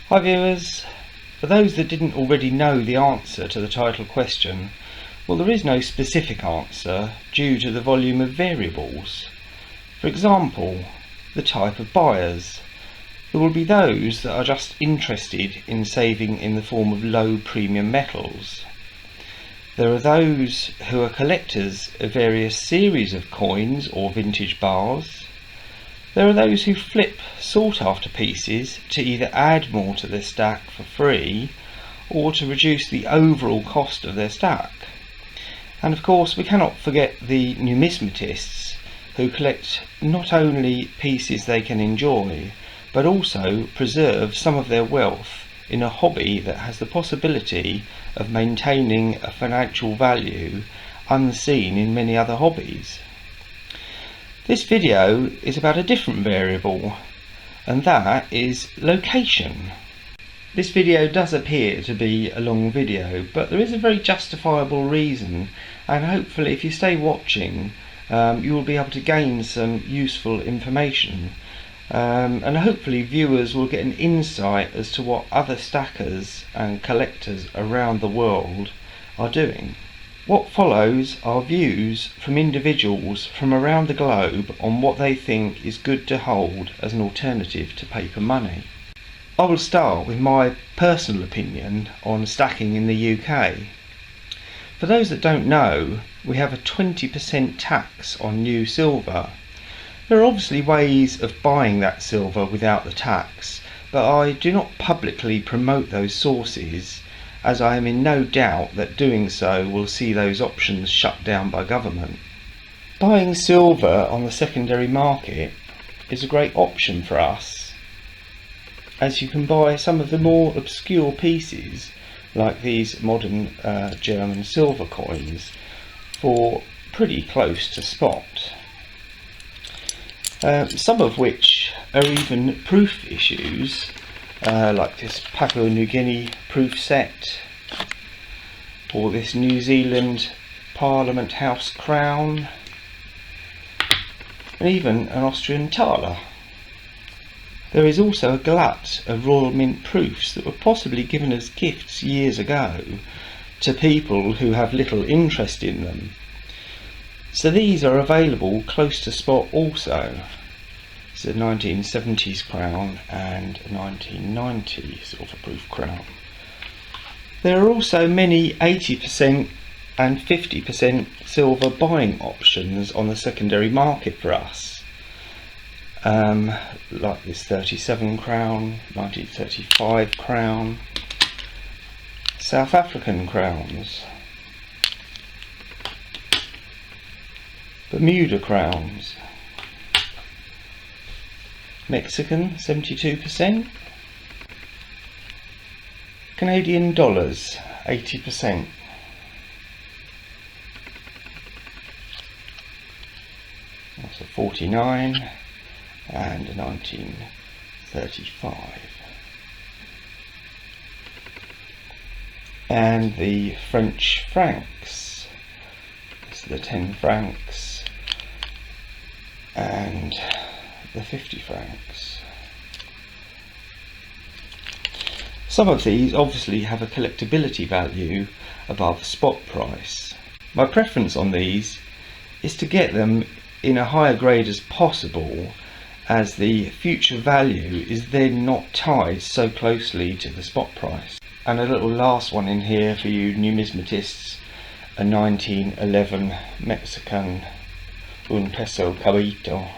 Hi viewers, for those that didn't already know the answer to the title question, well, there is no specific answer due to the volume of variables. For example, the type of buyers. There will be those that are just interested in saving in the form of low premium metals. There are those who are collectors of various series of coins or vintage bars. There are those who flip sought after pieces to either add more to their stack for free or to reduce the overall cost of their stack. And of course we cannot forget the numismatists who collect not only pieces they can enjoy but also preserve some of their wealth in a hobby that has the possibility of maintaining a financial value unseen in many other hobbies. This video is about a different variable, and that is location. This video does appear to be a long video, but there is a very justifiable reason, and hopefully if you stay watching you will be able to gain some useful information, and hopefully viewers will get an insight as to what other stackers and collectors around the world are doing. What follows are views from individuals from around the globe on what they think is good to hold as an alternative to paper money. I will start with my personal opinion on stacking in the UK. For those that don't know, we have a 20% tax on new silver. There are obviously ways of buying that silver without the tax, but I do not publicly promote those sources, as I am in no doubt that doing so will see those options shut down by government. Buying silver on the secondary market is a great option for us, as you can buy some of the more obscure pieces like these modern German silver coins for pretty close to spot. Some of which are even proof issues, like this Papua New Guinea proof set, or this New Zealand Parliament House crown, and even an Austrian thaler. There is also a glut of Royal Mint proofs that were possibly given as gifts years ago to people who have little interest in them. So these are available close to spot also. It's a 1970s crown and a 1990 silver-proof crown. There are also many 80% and 50% silver buying options on the secondary market for us, like this 37 crown, 1935 crown, South African crowns, Bermuda crowns, Mexican 72%, Canadian dollars 80%, that's a 49 and a 1935, and the French francs, this is the 10 francs and the 50 francs. Some of these obviously have a collectability value above spot price. My preference on these is to get them in a higher grade as possible, as the future value is then not tied so closely to the spot price. And a little last one in here for you numismatists, a 1911 Mexican un peso caballito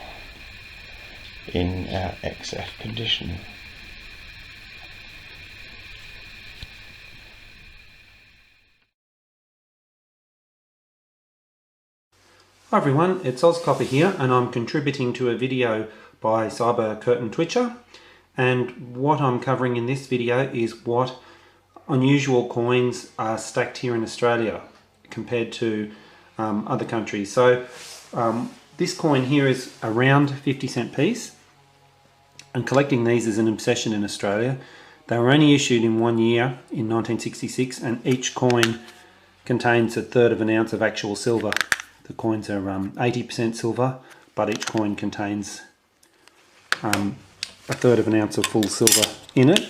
in XF condition. Hi everyone, it's OzCopper here, and I'm contributing to a video by Cyber Curtain Twitcher, and what I'm covering in this video is what unusual coins are stacked here in Australia compared to other countries. So this coin here is a round 50-cent piece, and collecting these is an obsession in Australia. They were only issued in 1 year, in 1966, and each coin contains 1/3 of an ounce of actual silver. The coins are 80% silver, but each coin contains 1/3 of an ounce of full silver in it.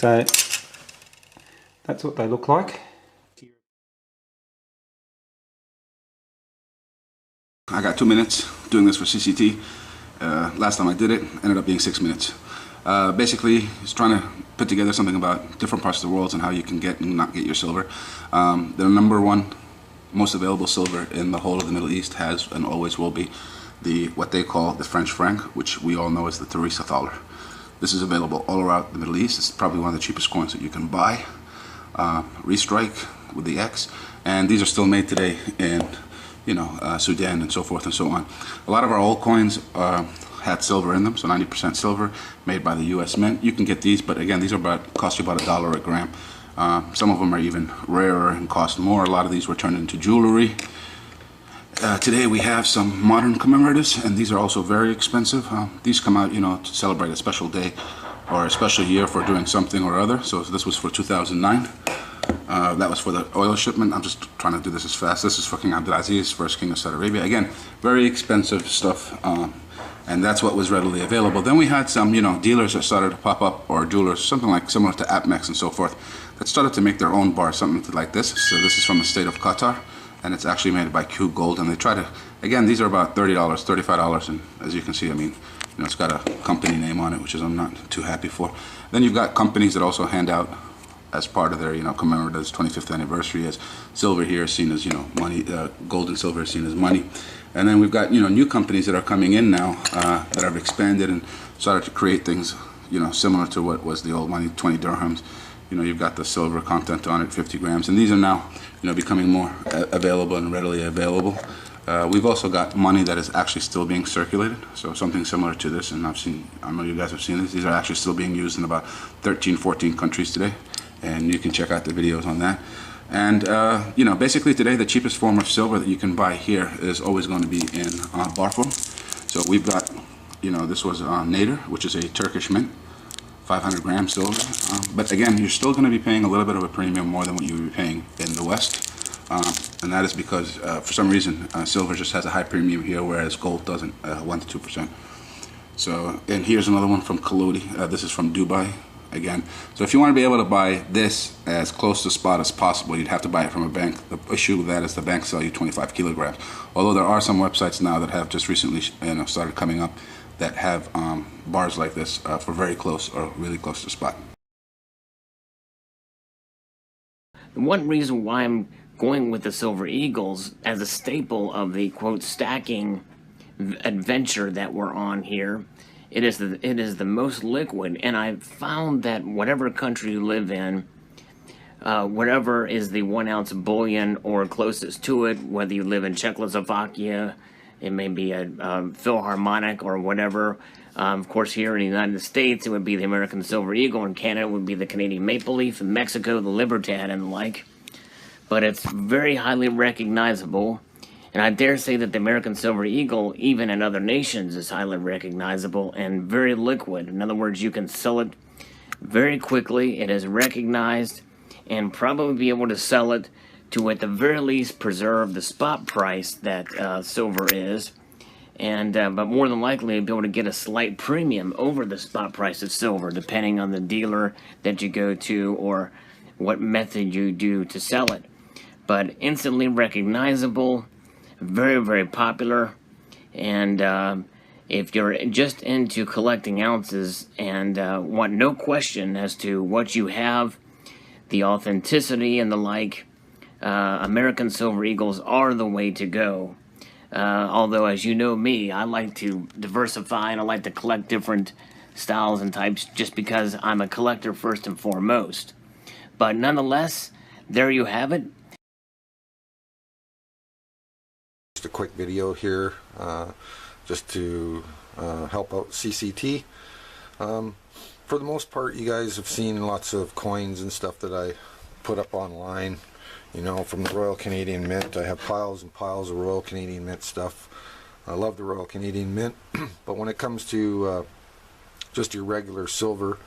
So that's what they look like. I got 2 minutes doing this for CCT. Last time I did it, ended up being 6 minutes. Basically, it's trying to put together something about different parts of the world and how you can get and not get your silver. The number one most available silver in the whole of the Middle East has and always will be what they call the French franc, which we all know as the Teresa thaler. This is available all around the Middle East. It's probably one of the cheapest coins that you can buy. Restrike with the X, and these are still made today in Sudan and so forth and so on. A lot of our old coins had silver in them, so 90% silver, made by the U.S. Mint. You can get these, but again, these are cost you about $1 a gram. Some of them are even rarer and cost more. A lot of these were turned into jewelry. Today we have some modern commemoratives, and these are also very expensive. These come out, to celebrate a special day or a special year for doing something or other. So this was for 2009. That was for the oil shipment. I'm just trying to do this as fast. This is for King Abdulaziz, first king of Saudi Arabia. Again, very expensive stuff, and that's what was readily available. Then we had some, dealers that started to pop up, or jewelers, something like similar to APMEX and so forth, that started to make their own bars, something like this. So this is from the state of Qatar, and it's actually made by Q Gold. And they try to, again, these are about $30, $35, and as you can see, it's got a company name on it, which I'm not too happy for. Then you've got companies that also hand out, as part of their, commemoratives, 25th anniversary, as silver here is seen as, money, gold and silver is seen as money. And then we've got, new companies that are coming in now that have expanded and started to create things, similar to what was the old money, 20 dirhams. You've got the silver content on it, 50 grams, and these are now, becoming more available and readily available. We've also got money that is actually still being circulated, so something similar to this, and I know you guys have seen this. These are actually still being used in about 13, 14 countries today, and you can check out the videos on that. And basically today the cheapest form of silver that you can buy here is always going to be in bar form. So we've got, this was Nadir, which is a Turkish mint, 500 grams silver. But again, you're still going to be paying a little bit of a premium more than what you would be paying in the West. And that is because for some reason silver just has a high premium here, whereas gold doesn't, 1 to 2%. So, and here's another one from Kalodi. This is from Dubai. Again, so if you want to be able to buy this as close to spot as possible, you'd have to buy it from a bank. The issue with that is the banks sell you 25 kilograms. Although there are some websites now that have just recently started coming up that have bars like this for very close or really close to spot. One reason why I'm going with the Silver Eagles as a staple of the quote stacking adventure that we're on here, it is the most liquid, and I've found that whatever country you live in, whatever is the 1 ounce bullion or closest to it, whether you live in Czechoslovakia, it may be a Philharmonic or whatever. Of course, here in the United States, it would be the American Silver Eagle. In Canada, it would be the Canadian Maple Leaf. In Mexico, the Libertad and the like. But it's very highly recognizable. And I dare say that the American Silver Eagle, even in other nations, is highly recognizable and very liquid. In other words, you can sell it very quickly. It is recognized, and probably be able to sell it to, at the very least, preserve the spot price that silver is. And but more than likely, be able to get a slight premium over the spot price of silver, depending on the dealer that you go to or what method you do to sell it. But instantly recognizable. Very, very popular, and if you're just into collecting ounces and want no question as to what you have, the authenticity and the like, American Silver Eagles are the way to go. Although, as you know me, I like to diversify and I like to collect different styles and types just because I'm a collector first and foremost. But nonetheless, there you have it. A quick video here just to help out CCT. For the most part, you guys have seen lots of coins and stuff that I put up online, from the Royal Canadian Mint. I have piles and piles of Royal Canadian Mint stuff. I love the Royal Canadian Mint, but when it comes to just your regular silver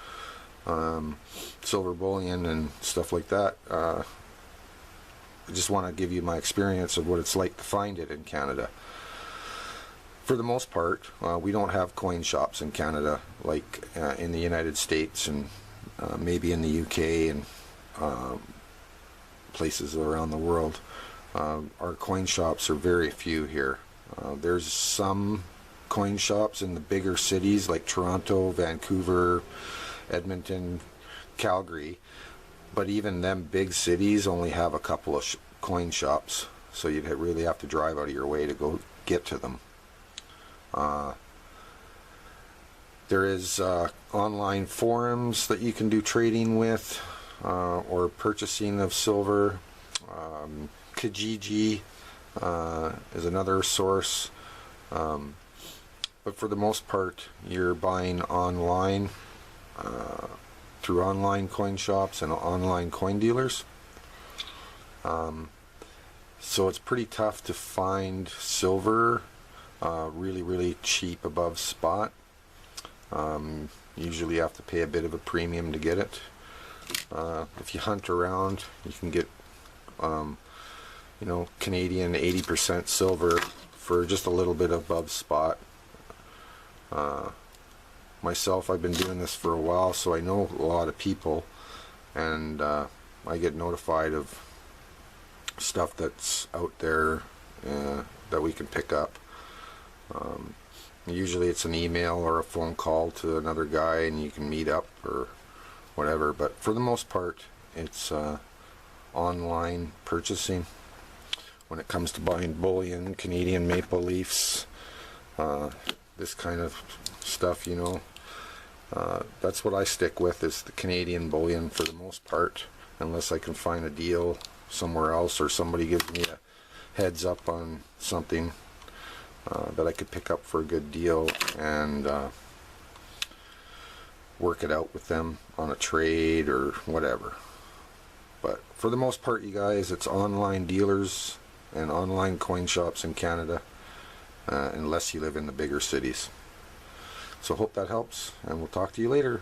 bullion and stuff like that, I just want to give you my experience of what it's like to find it in Canada. For the most part, we don't have coin shops in Canada like in the United States and maybe in the UK and places around the world. Our coin shops are very few here. There's some coin shops in the bigger cities like Toronto, Vancouver, Edmonton, Calgary, but even them big cities only have a couple of coin shops, so you'd really have to drive out of your way to go get to them. There is online forums that you can do trading with or purchasing of silver. Kijiji is another source, but for the most part you're buying online through online coin shops and online coin dealers. So it's pretty tough to find silver really cheap above spot. Usually you have to pay a bit of a premium to get it. If you hunt around, you can get you know, Canadian 80% silver for just a little bit above spot. Myself, I've been doing this for a while, so I know a lot of people, and I get notified of stuff that's out there that we can pick up. Usually it's an email or a phone call to another guy and you can meet up or whatever, but for the most part it's online purchasing when it comes to buying bullion, Canadian maple leafs, this kind of stuff, you know. That's what I stick with, is the Canadian bullion for the most part, unless I can find a deal somewhere else or somebody gives me a heads up on something that I could pick up for a good deal and work it out with them on a trade or whatever. But for the most part, you guys, it's online dealers and online coin shops in Canada, unless you live in the bigger cities. So hope that helps, and we'll talk to you later.